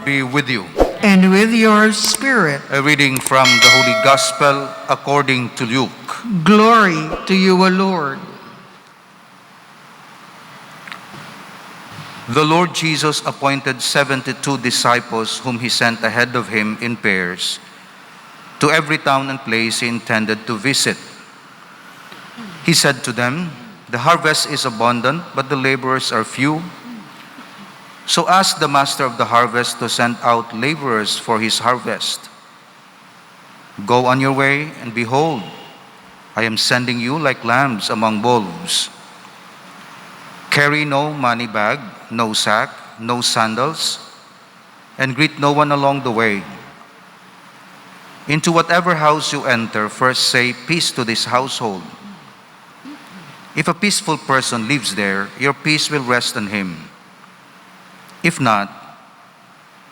be with you. and with your spirit. A reading from the Holy Gospel according to Luke. Glory to you, O Lord. The Lord Jesus appointed 72 disciples whom he sent ahead of him in pairs to every town and place he intended to visit. He said to them, "The harvest is abundant, but the laborers are few. So ask the master of the harvest to send out laborers for his harvest. Go on your way, and behold, I am sending you like lambs among wolves. Carry no money bag, no sack, no sandals, and greet no one along the way. Into whatever house you enter, first say, 'Peace to this household.' If a peaceful person lives there, your peace will rest on him. If not,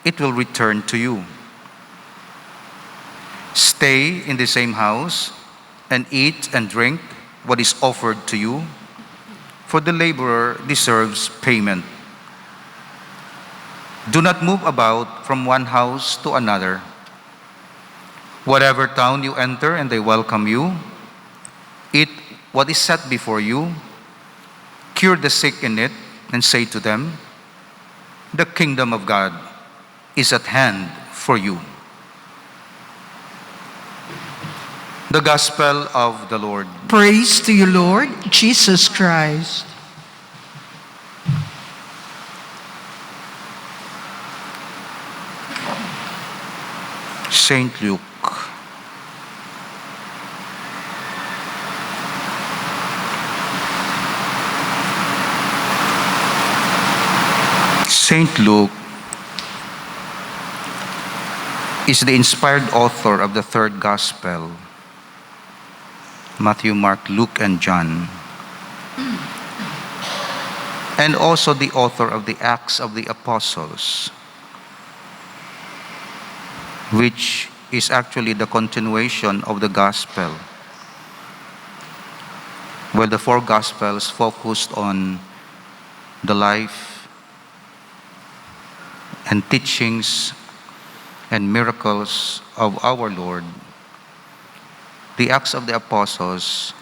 it will return to you. Stay in the same house and eat and drink what is offered to you, for the laborer deserves payment. Do not move about from one house to another. Whatever town you enter and they welcome you, eat what is set before you, cure the sick in it, and say to them, 'The kingdom of God is at hand for you.'" The Gospel of the Lord. Praise to you, Lord Jesus Christ. Saint Luke. Saint Luke is the inspired author of the third Gospel, Matthew, Mark, Luke, and John, and also the author of the Acts of the Apostles, which is actually the continuation of the Gospel, where the four Gospels focused on the life and teachings and miracles of our Lord. The Acts of the Apostles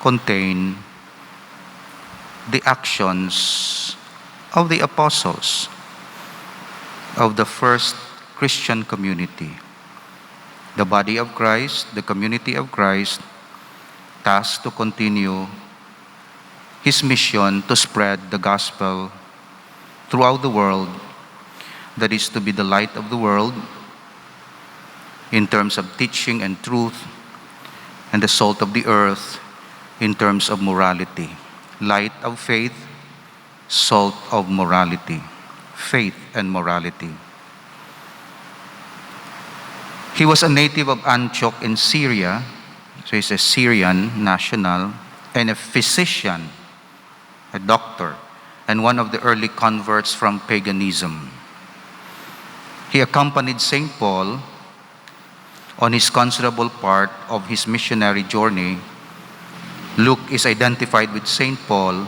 contain the actions of the apostles of the first Christian community, the body of Christ, the community of Christ, tasked to continue his mission to spread the gospel throughout the world, that is to be the light of the world in terms of teaching and truth, and the salt of the earth in terms of morality. Light of faith, salt of morality, faith and morality. He was a native of Antioch in Syria, so he's a Syrian national, and a physician, a doctor, and one of the early converts from paganism. He accompanied St. Paul on his considerable part of his missionary journey. Luke is identified with St. Paul.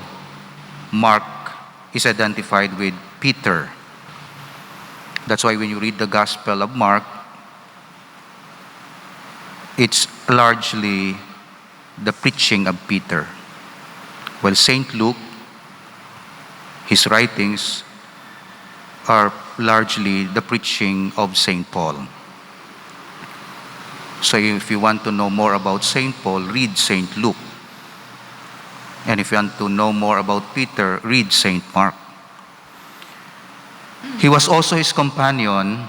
Mark is identified with Peter. That's why when you read the Gospel of Mark, it's largely the preaching of Peter. While St. Luke, his writings are largely the preaching of St. Paul. So if you want to know more about St. Paul, read St. Luke. And if you want to know more about Peter, read St. Mark. He was also his companion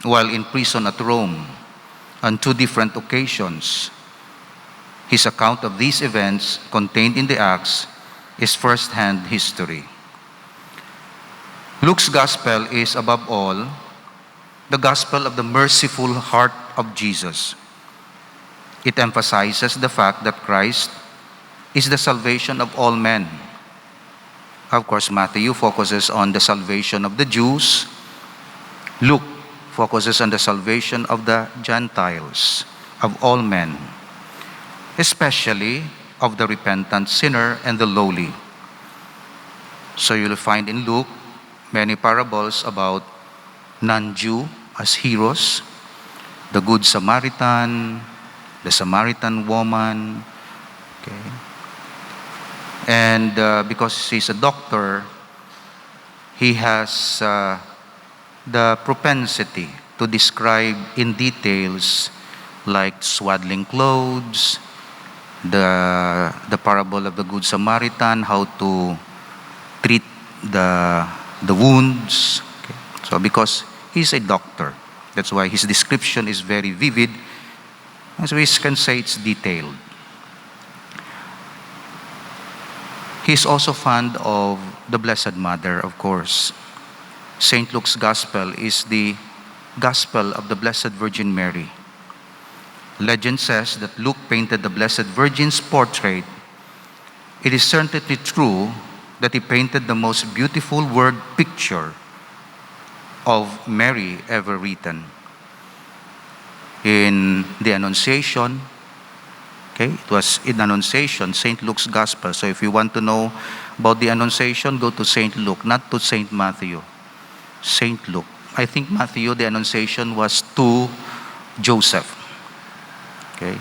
while in prison at Rome on two different occasions. His account of these events contained in the Acts is first-hand history. Luke's gospel is, above all, the gospel of the merciful heart of Jesus. It emphasizes the fact that Christ is the salvation of all men. Of course, Matthew focuses on the salvation of the Jews. Luke focuses on the salvation of the Gentiles, of all men, especially of the repentant sinner and the lowly. So you'll find in Luke many parables about non-Jew as heroes, the Good Samaritan, the Samaritan woman. Okay. And because he's a doctor, he has the propensity to describe in details like swaddling clothes, the parable of the Good Samaritan, how to treat the wounds. Okay. So because he's a doctor, that's why his description is very vivid. As we can say, it's detailed. He's also fond of the Blessed Mother, of course. St. Luke's Gospel is the Gospel of the Blessed Virgin Mary. Legend says that Luke painted the Blessed Virgin's portrait. It is certainly true that he painted the most beautiful word picture of Mary ever written. In the Annunciation, okay, it was in Annunciation, St. Luke's Gospel. So if you want to know about the Annunciation, go to St. Luke, not to St. Matthew. St. Luke. I think Matthew, the Annunciation was to Joseph. Okay.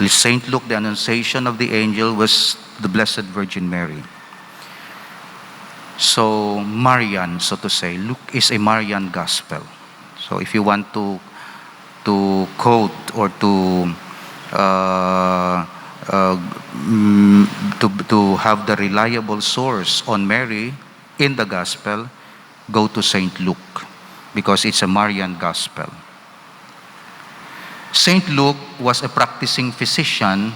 St. Luke, the Annunciation of the angel was the Blessed Virgin Mary. So, Marian, so to say, Luke is a Marian Gospel. So if you want to quote or to have the reliable source on Mary in the Gospel, go to St. Luke, because it's a Marian Gospel. St. Luke was a practicing physician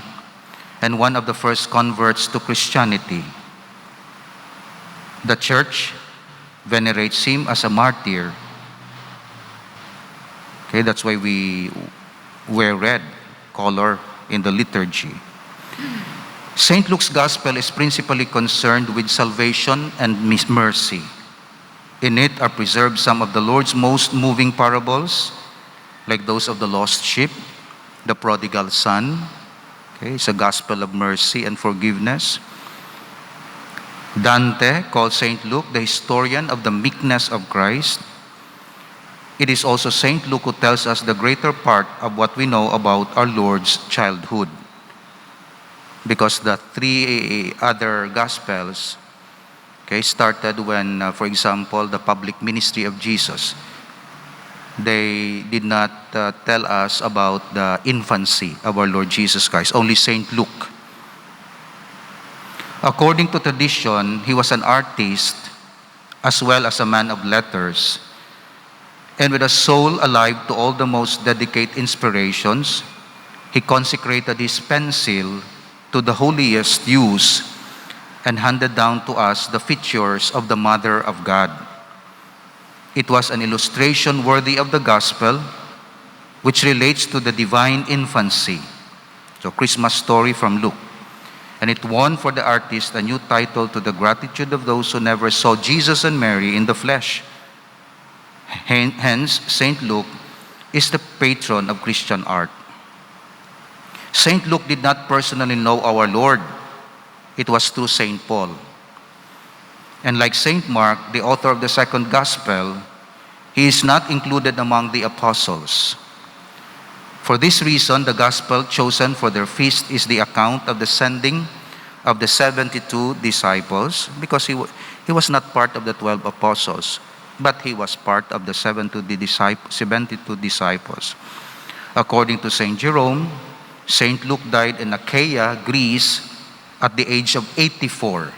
and one of the first converts to Christianity. The Church venerates him as a martyr. Okay, that's why we wear red color in the liturgy. St. Luke's Gospel is principally concerned with salvation and mercy. In it are preserved some of the Lord's most moving parables, like those of the lost sheep, the prodigal son. Okay, it's a gospel of mercy and forgiveness. Dante called St. Luke the historian of the meekness of Christ. It is also St. Luke who tells us the greater part of what we know about our Lord's childhood. Because the three other Gospels, okay, started when, for example, the public ministry of Jesus. They did not tell us about the infancy of our Lord Jesus Christ. Only St. Luke. According to tradition, he was an artist as well as a man of letters. And with a soul alive to all the most dedicated inspirations, he consecrated his pencil to the holiest use and handed down to us the features of the Mother of God. It was an illustration worthy of the Gospel, which relates to the divine infancy. So, Christmas story from Luke. And it won for the artist a new title to the gratitude of those who never saw Jesus and Mary in the flesh. Hence, St. Luke is the patron of Christian art. St. Luke did not personally know our Lord. It was through St. Paul. And like St. Mark, the author of the second Gospel, he is not included among the apostles. For this reason, the Gospel chosen for their feast is the account of the sending of the 72 disciples, because he was not part of the 12 apostles, but he was part of the 72 disciples. According to St. Jerome, St. Luke died in Achaia, Greece, at the age of 84.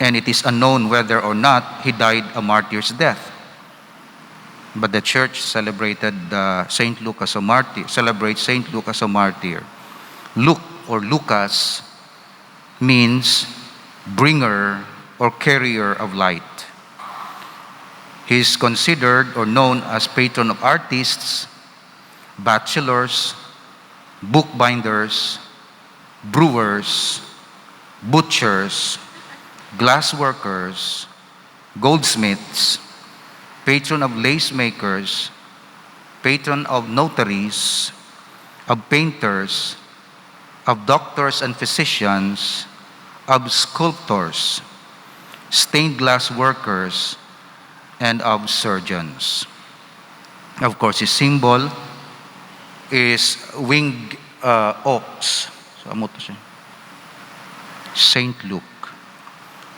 And it is unknown whether or not he died a martyr's death. But the Church celebrated St. Luke as a martyr. Celebrates St. Luke as a martyr. Luke or Lucas means bringer or carrier of light. He is considered or known as patron of artists, bachelors, bookbinders, brewers, butchers, glass workers, goldsmiths, patron of lace makers, patron of notaries, of painters, of doctors and physicians, of sculptors, stained glass workers, and of surgeons. Of course, his symbol is winged ox. So, amo to siya. Saint Luke.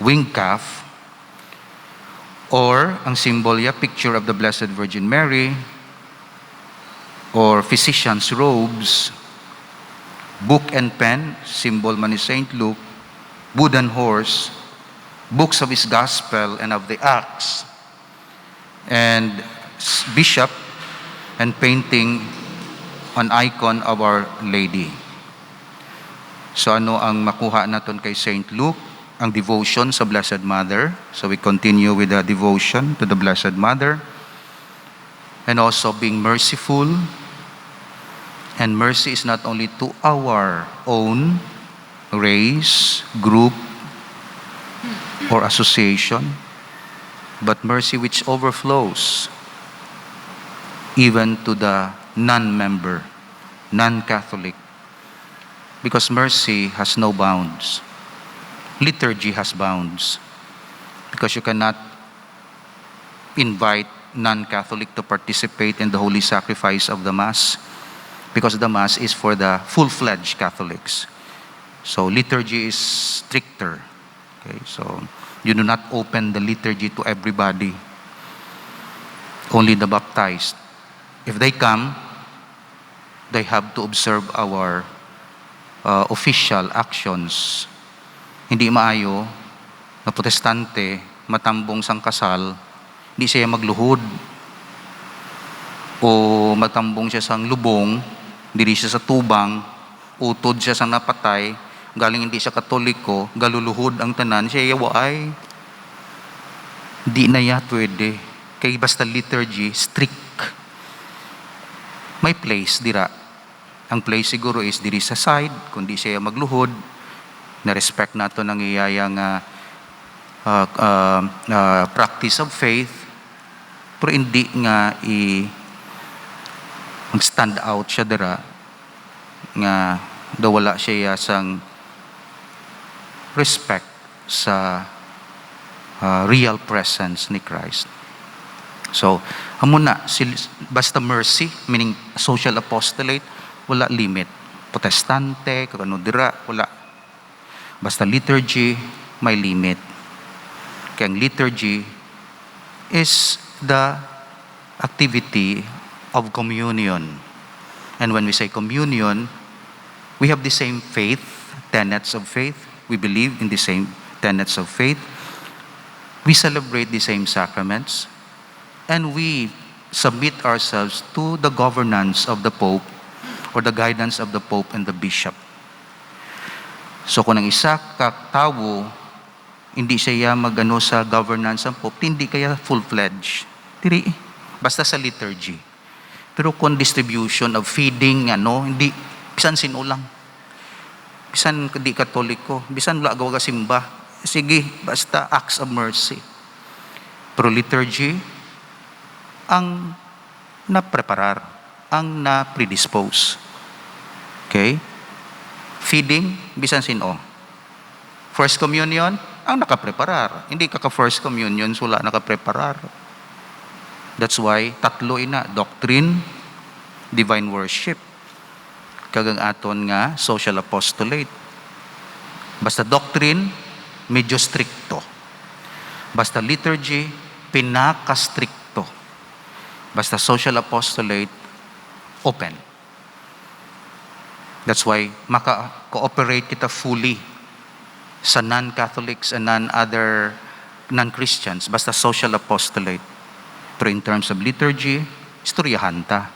Winged calf. Or, ang symbol niya, picture of the Blessed Virgin Mary. Or, physician's robes. Book and pen, symbol man ni Saint Luke. Wooden horse. Books of his gospel and of the Acts. And bishop and painting an icon of Our Lady. So ano ang makuha naton kay Saint Luke? Ang devotion sa Blessed Mother. So we continue with the devotion to the Blessed Mother. And also being merciful. And mercy is not only to our own race, group, or association, but mercy which overflows even to the non-member, non-Catholic. Because mercy has no bounds. Liturgy has bounds. Because you cannot invite non-Catholic to participate in the holy sacrifice of the Mass. Because the Mass is for the full-fledged Catholics. So liturgy is stricter. Okay, so you do not open the liturgy to everybody. Only the baptized. If they come, they have to observe our official actions. Hindi maayo na protestante, matambong sang kasal, hindi siya magluhod. O matambong siya sang lubong, diri siya sa tubang, utod siya sang napatay, galing hindi siya katoliko, galuluhod ang tanan, siya yawaay. Di na ya pwede. Kaya basta liturgy, strict. May place, dira. Ang place siguro is diri sa side, kundi siya magluhod, na-respect nato ng iyayang practice of faith, pero hindi nga mag-stand out siya dira, nga dawala siya sang respect sa real presence ni Christ. So, hamuna, basta mercy, meaning social apostolate, wala limit. Protestante, kano dira, wala. Basta liturgy, may limit. Kaya ang liturgy is the activity of communion. And when we say communion, we have the same faith, tenets of faith. We believe in the same tenets of faith. We celebrate the same sacraments. And we submit ourselves to the governance of the Pope or the guidance of the Pope and the Bishop. So kung ang isa katao, hindi siya magano sa governance ng Pope, hindi kaya full-fledged. Tiri, basta sa liturgy. Pero kung distribution of feeding, hindi, bisan sinulang. Bisan di katoliko, bisan wala gawa simba. Sige, basta acts of mercy. Pero liturgy, ang napreparar, ang na-predispose. Okay? Feeding, bisan sino. First communion, ang nakapreparar. Hindi ka-first communion, sula nakapreparar. That's why, tatlo ina, doctrine, divine worship, kagang aton nga, social apostolate. Basta doctrine, medyo stricto. Basta liturgy, pinaka-stricto. Basta social apostolate, open. That's why maka-cooperate kita fully sa non-Catholics and non-Christians. Basta social apostolate. Pero in terms of liturgy, istoryahan ta.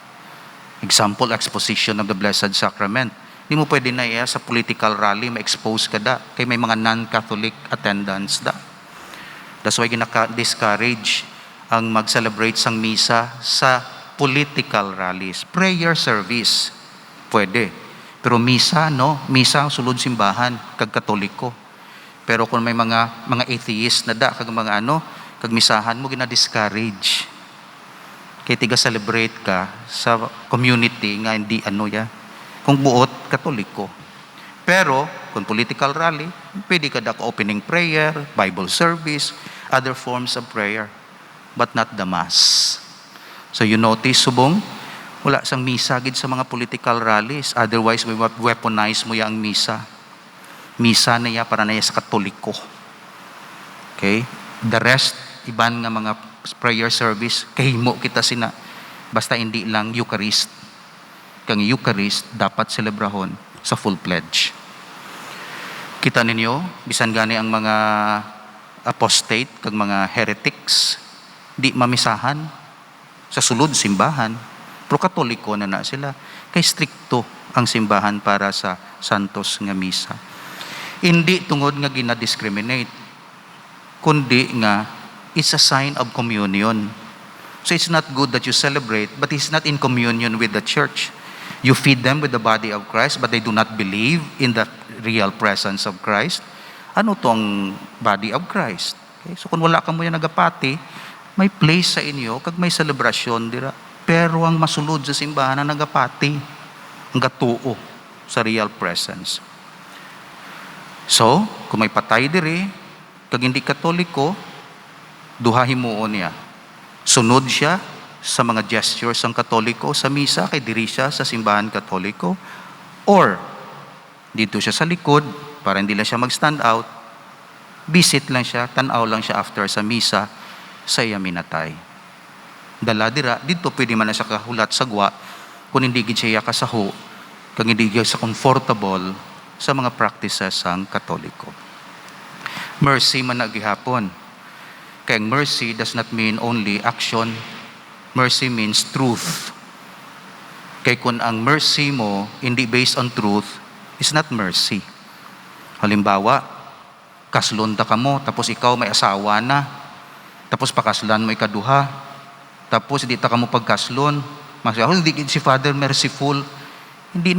Example, exposition of the Blessed Sacrament. Hindi mo pwede na sa political rally, ma-expose ka da. Kaya may mga non-Catholic attendants da. That's why ginaka-discourage ang mag-celebrate sang misa sa political rallies. Prayer service, pwede. Pero misa, misa sulod simbahan, kag katoliko. Pero kung may mga atheist na kag mga kag misahan mo, gina-discourage. Kaya tiga-celebrate ka sa community nga hindi kung buot, katoliko. Pero, kung political rally, pwede ka opening prayer, Bible service, other forms of prayer. but not the mass. So you notice, subong, wala sang misa gid sa mga political rallies. Otherwise, we weaponize mo yang misa. Misa na ya para na ya sa Katoliko. Okay? The rest, iban nga mga prayer service, kahimo kita sina. Basta hindi lang Eucharist. Kang Eucharist, dapat celebrahon sa full pledge. Kita ninyo, bisan gani ang mga apostate, kag mga heretics, di mamisahan sa sulod simbahan. Pero Katoliko na sila. Kay strikto ang simbahan para sa santos nga misa. Hindi tungod nga gina-discriminate, kundi nga it's a sign of communion. So it's not good that you celebrate, but it's not in communion with the church. You feed them with the body of Christ, but they do not believe in the real presence of Christ. Ano tong body of Christ? Okay? So kung wala ka mo yung nagapati, may place sa inyo, kag may selebrasyon dira. Pero ang masulod sa simbahan na nagapati, ang gatuo sa real presence. So, kung may patay diri, kag hindi Katoliko, duha himuon niya. Sunod siya sa mga gestures ng Katoliko sa misa, kay diri siya sa simbahan Katoliko, or dito siya sa likod, para hindi lang siya mag-stand out, visit lang siya, tanaw lang siya after sa misa, sa iya minatay. Dala dira, dito pwede man na siya kahulat sa gwa, kung hindi gid siya kasaho, kung hindi gid sa comfortable sa mga practices ng Katoliko. Mercy man na gihapon. Kaya mercy does not mean only action. Mercy means truth. Kaya kung ang mercy mo hindi based on truth, it's not mercy. Halimbawa, kaslonda ka mo, tapos ikaw may asawa na, tapos pakaslan mo ikaduha, tapos hindi ta ka mo pagkaslon, hindi si Father merciful. Hindi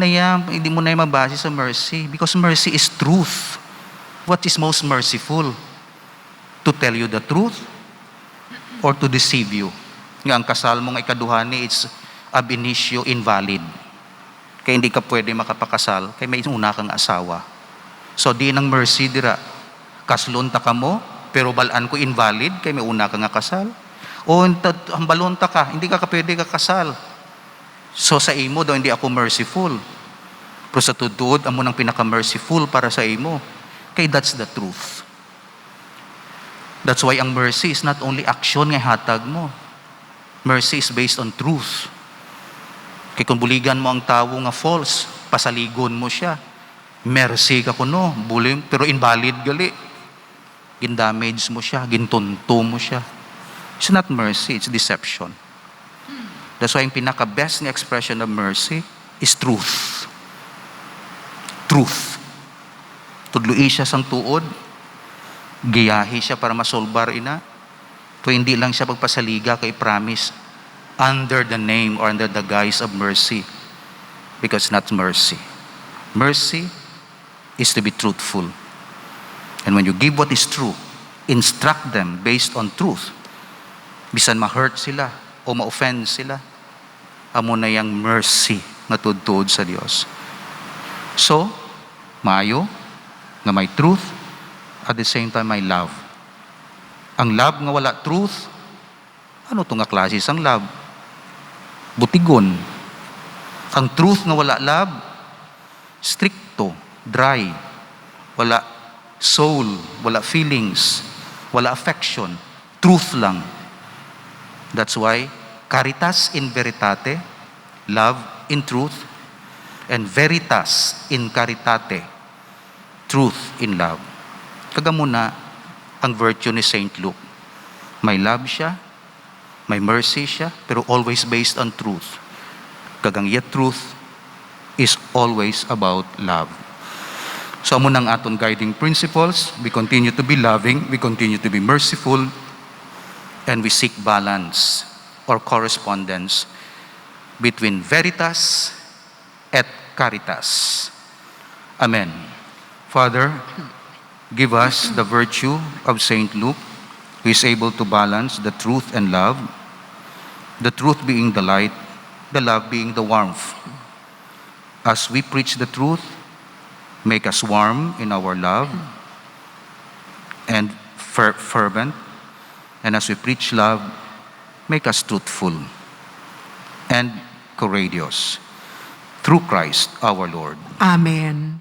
mo na yan mabase sa mercy, because mercy is truth. What is most merciful? To tell you the truth or to deceive you? Nga ang kasal mong ikaduha ni, it's ab initio invalid. Kaya hindi ka pwede makapakasal, kaya may una kang asawa. So di nang mercy dira. Kaslon ta ka mo, pero balaan ko invalid, kaya may una kang kasal. O hambalon ta ka, hindi ka pwede kakasal. So sa imo daw hindi ako merciful. Pero sa tudod, amo nang pinaka-merciful para sa imo. Kaya that's the truth. That's why ang mercy is not only action nga hatag mo. Mercy is based on truth. Kaya kung buligan mo ang tawo nga false, pasaligon mo siya. Mercy ka kuno, bulim, pero invalid gali. Gindamage mo siya, gintunto mo siya. It's not mercy, it's deception. That's why yung pinaka-best na expression of mercy is truth. Truth. Tudlui siya sang tuod, giyahi siya para masolbar ina, pero hindi lang siya pagpasaliga kay promise under the name or under the guise of mercy, because not mercy. Mercy is to be truthful. And when you give what is true, instruct them based on truth. Bisan ma-hurt sila o ma-offend sila, amo na yang mercy nga tudtod sa Dios. So, maayo nga may truth, at the same time may love. Ang love nga wala truth, ano to nga klase sang love? Butigon. Ang truth nga wala love, stricto, dry, wala soul, wala feelings, wala affection, truth lang. That's why caritas in veritate, love in truth, and veritas in caritate, truth in love. Kagamuna ang virtue ni Saint Luke. May love siya, may mercy siya, pero always based on truth. Kagang yet truth is always about love. So amo nang aton guiding principles, we continue to be loving, we continue to be merciful, and we seek balance or correspondence between veritas et caritas. Amen. Father, give us the virtue of Saint Luke, who is able to balance the truth and love, the truth being the light, the love being the warmth. As we preach the truth, make us warm in our love and fervent. And as we preach love, make us truthful and courageous through Christ our Lord. Amen.